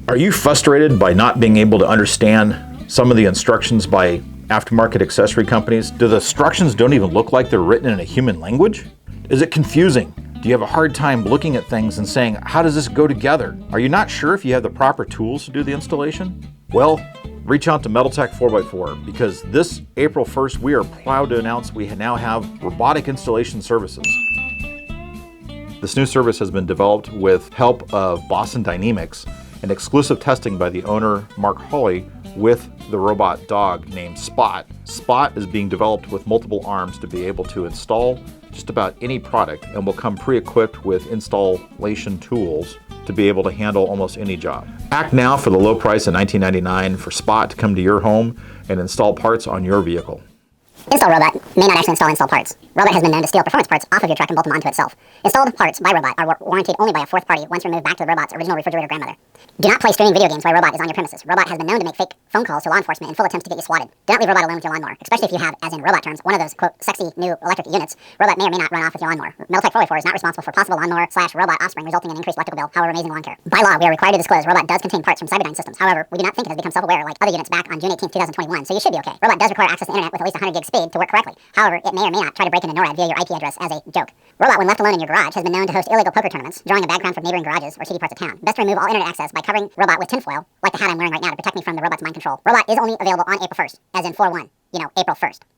Are you frustrated by not being able to understand some of the instructions by aftermarket accessory companies? Do the instructions don't even look like they're written in a human language? Is it confusing? Do you have a hard time looking at things and saying, how does this go together? Are you not sure if you have the proper tools to do the installation? Well, reach out to MetalTech 4x4 because this April 1st, we are proud to announce we now have robotic installation services. This new service has been developed with help of Boston Dynamics and exclusive testing by the owner, Mark Hawley, with the robot dog named Spot. Spot is being developed with multiple arms to be able to install just about any product and will come pre-equipped with installation tools to be able to handle almost any job. Act now for the low price of $19.99 for Spot to come to your home and install parts on your vehicle. Install Robot may not actually install parts. Robot has been known to steal performance parts off of your truck and bolt them onto itself. Installed parts by Robot are warranted only by a fourth party once removed back to the robot's original refrigerator grandmother. Do not play streaming video games while Robot is on your premises. Robot has been known to make fake phone calls to law enforcement in full attempts to get you swatted. Do not leave Robot alone with your lawnmower, especially if you have, as in Robot terms, one of those, quote, sexy new electric units. Robot may or may not run off with your lawnmower. MetalTech 4x4 is not responsible for possible lawnmower/robot offspring resulting in increased electrical bill, however amazing lawn care. By law, we are required to disclose Robot does contain parts from Cyberdyne Systems. However, we do not think it has become self-aware like other units back on June 18, 2021, so you should be okay. Robot does require access to the internet with at least 100 gig speed to work correctly. However, it may or may not try to break into NORAD via your IP address as a joke. Robot, when left alone in your garage, has been known to host illegal poker tournaments, drawing a bad crowd from neighboring garages or city parts of town. Best to remove all internet access by covering Robot with tinfoil, like the hat I'm wearing right now to protect me from the robot's mind control. Robot is only available on April 1st, as in 4/1, April 1st.